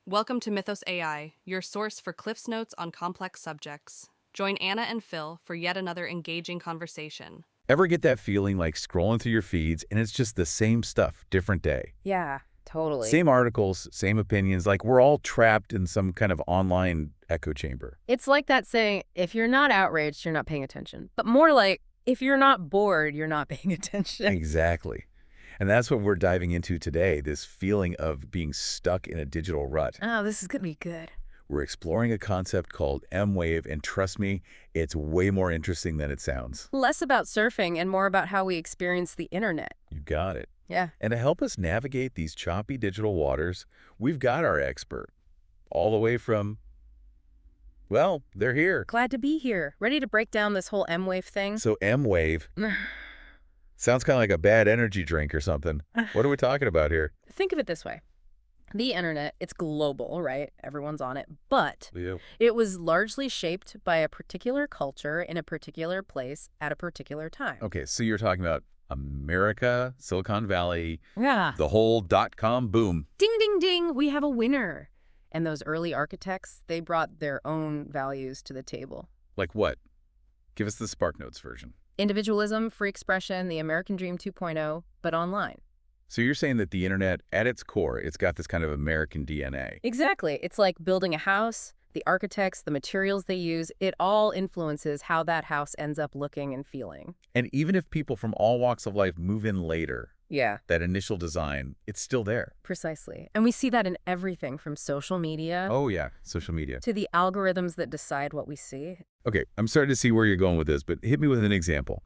Welcome to Mythos AI, your source for Cliff's Notes on complex subjects. Join Anna and Phil for yet another engaging conversation. Ever get that feeling like scrolling through your feeds and it's just the same stuff, different day? Yeah, totally. Same articles, same opinions, like we're all trapped in some kind of online echo chamber. It's like that saying, if you're not outraged, you're not paying attention. But more like, if you're not bored, you're not paying attention. Exactly. And that's what we're diving into today, this feeling of being stuck in a digital rut. Oh, this is going to be good. We're exploring a concept called M-Wave, and trust me, it's way more interesting than it sounds. Less about surfing and more about how we experience the internet. You got it. Yeah. And to help us navigate these choppy digital waters, we've got our expert, all the way from, well, they're here. Glad to be here. Ready to break down this whole M-Wave thing? So M-Wave sounds kind of like a bad energy drink or something. What are we talking about here? Think of it this way. The internet, it's global, right? Everyone's on it. But Yeah. it was largely shaped by a particular culture in a particular place at a particular time. Okay, so you're talking about America, Silicon Valley, Yeah. the whole dot-com boom. Ding, ding, ding, we have a winner. And those early architects, they brought their own values to the table. Like what? Give us the SparkNotes version. Individualism, free expression, the American Dream 2.0, but online. So you're saying that the internet, at its core, it's got this kind of American DNA. Exactly. It's like building a house, the architects, the materials they use, it all influences how that house ends up looking and feeling. And even if people from all walks of life move in later, Yeah, that initial design, it's still there. precisely. And we see that in everything from social media Oh yeah, social media. to the algorithms that decide what we see. Okay, I'm starting to see where you're going with this, but hit me with an example.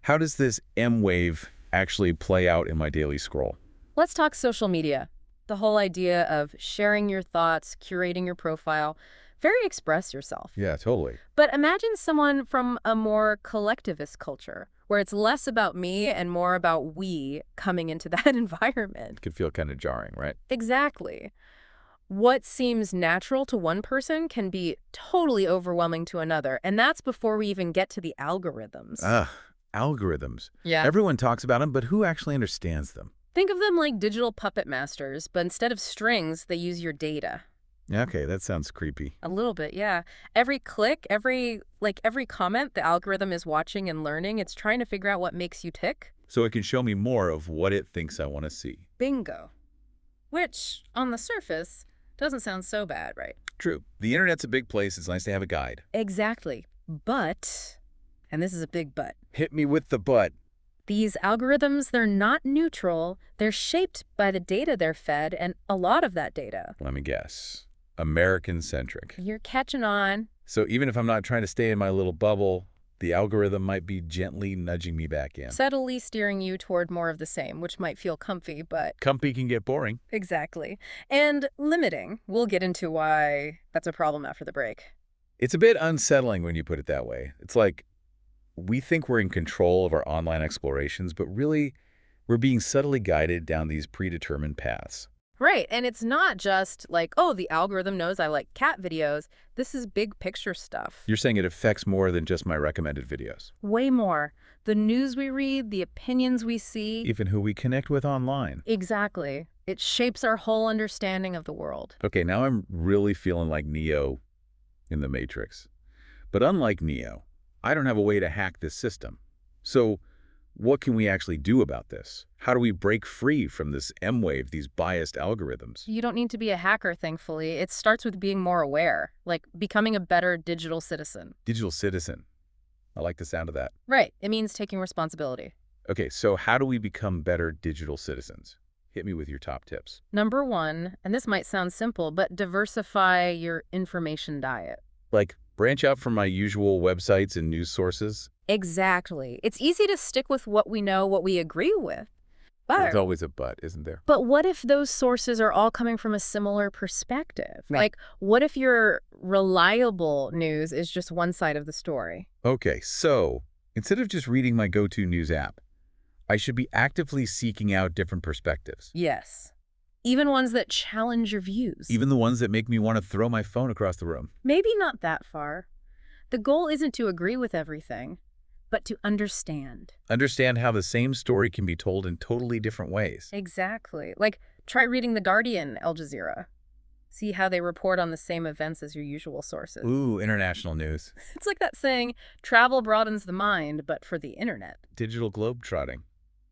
How does this M-Wave actually play out in my daily scroll? Let's talk social media. The whole idea of sharing your thoughts, curating your profile, very express yourself. Yeah, totally. But imagine someone from a more collectivist culture, where it's less about me and more about we coming into that environment. It could feel kind of jarring, right? Exactly. What seems natural to one person can be totally overwhelming to another, and that's before we even get to the algorithms. Algorithms. Yeah. Everyone talks about them, but who actually understands them? Think of them like digital puppet masters, but instead of strings, they use your data. Okay, that sounds creepy. A little bit, yeah. Every click, every comment, the algorithm is watching and learning. It's trying to figure out what makes you tick. So it can show me more of what it thinks I want to see. Bingo. Which, on the surface, doesn't sound so bad, right? True. The internet's a big place. It's nice to have a guide. Exactly. But, and this is a big but, Hit me with the butt. these algorithms, they're not neutral. They're shaped by the data they're fed, and a lot of that data. Let me guess. American-centric. You're catching on. So even if I'm not trying to stay in my little bubble, the algorithm might be gently nudging me back in. Subtly steering you toward more of the same, which might feel comfy, but Comfy can get boring. exactly. And limiting. We'll get into why that's a problem after the break. It's a bit unsettling when you put it that way. It's like we think we're in control of our online explorations, but really we're being subtly guided down these predetermined paths. Right, and it's not just like, oh, the algorithm knows I like cat videos. This is big picture stuff. You're saying it affects more than just my recommended videos. Way more. The news we read, the opinions we see. Even who we connect with online. Exactly. It shapes our whole understanding of the world. Okay, now I'm really feeling like Neo in the Matrix. But unlike Neo, I don't have a way to hack this system. So what can we actually do about this? How do we break free from this M-Wave, these biased algorithms? You don't need to be a hacker, thankfully. It starts with being more aware, like becoming a better digital citizen. Digital citizen. I like the sound of that. Right. It means taking responsibility. Okay, so how do we become better digital citizens? Hit me with your top tips. Number one, and this might sound simple, but diversify your information diet. Like, branch out from my usual websites and news sources? Exactly. It's easy to stick with what we know, what we agree with. There's always a but, isn't there? But what if those sources are all coming from a similar perspective? Right. Like, what if your reliable news is just one side of the story? Okay, so instead of just reading my go-to news app, I should be actively seeking out different perspectives. Yes. Even ones that challenge your views. Even the ones that make me want to throw my phone across the room. Maybe not that far. The goal isn't to agree with everything, but to understand. Understand how the same story can be told in totally different ways. Exactly. Like, try reading The Guardian, Al Jazeera. See how they report on the same events as your usual sources. Ooh, international news. It's like that saying, travel broadens the mind, but for the internet. Digital globetrotting.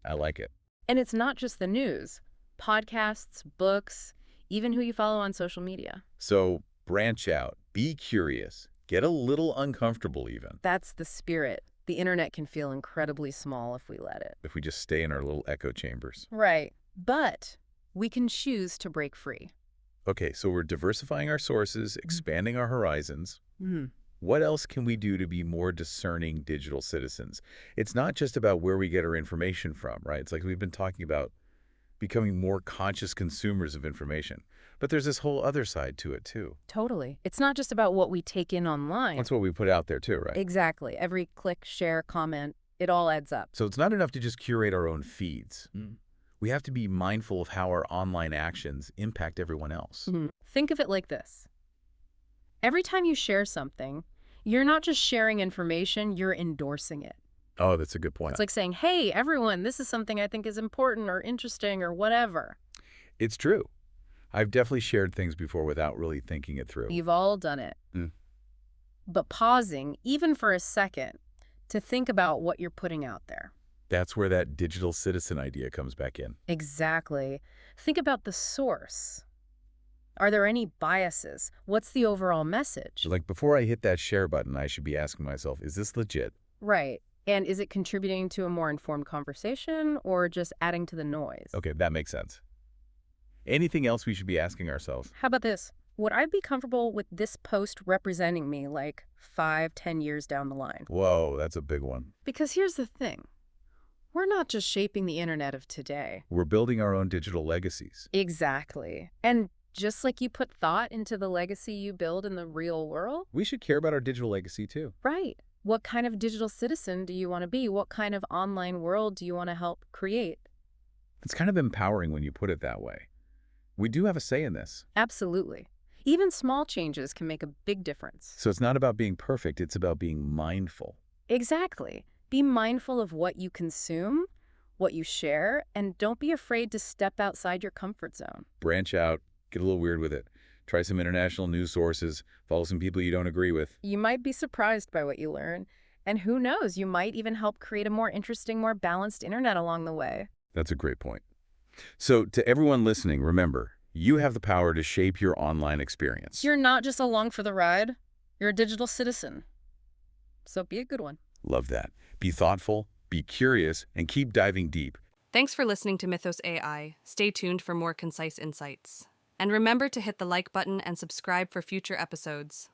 I like it. And it's not just the news. Podcasts, books, even who you follow on social media. So branch out, be curious, get a little uncomfortable even, That's the spirit. The internet can feel incredibly small if we let it. if we just stay in our little echo chambers. Right. But we can choose to break free. Okay, so we're diversifying our sources, expanding our horizons. What else can we do to be more discerning digital citizens? It's not just about where we get our information from, right? It's like we've been talking about becoming more conscious consumers of information. But there's this whole other side to it, too. Totally. It's not just about what we take in online. That's what we put out there, too, right? Exactly. Every click, share, comment, it all adds up. So it's not enough to just curate our own feeds. We have to be mindful of how our online actions impact everyone else. Think of it like this. Every time you share something, you're not just sharing information, you're endorsing it. Oh, that's a good point. It's like saying, hey, everyone, this is something I think is important or interesting or whatever. It's true. I've definitely shared things before without really thinking it through. You've all done it. But pausing, even for a second, to think about what you're putting out there. That's where that digital citizen idea comes back in. Exactly. Think about the source. Are there any biases? What's the overall message? Like before I hit that share button, I should be asking myself, is this legit? Right. And is it contributing to a more informed conversation or just adding to the noise? Okay, that makes sense. Anything else we should be asking ourselves? How about this? Would I be comfortable with this post representing me like 5-10 years down the line? Whoa, that's a big one. Because here's the thing. We're not just shaping the internet of today. We're building our own digital legacies. Exactly. And just like you put thought into the legacy you build in the real world, We should care about our digital legacy too. right. What kind of digital citizen do you want to be? What kind of online world do you want to help create? It's kind of empowering when you put it that way. We do have a say in this. Absolutely. Even small changes can make a big difference. So it's not about being perfect, it's about being mindful. Exactly. Be mindful of what you consume, what you share, and don't be afraid to step outside your comfort zone. Branch out, get a little weird with it. Try some international news sources, follow some people you don't agree with. You might be surprised by what you learn, and who knows, you might even help create a more interesting, more balanced internet along the way. That's a great point. So to everyone listening, remember, you have the power to shape your online experience. You're not just along for the ride, you're a digital citizen. So be a good one. Love that. Be thoughtful, be curious, and keep diving deep. Thanks for listening to Mythos AI. Stay tuned for more concise insights. And remember to hit the like button and subscribe for future episodes.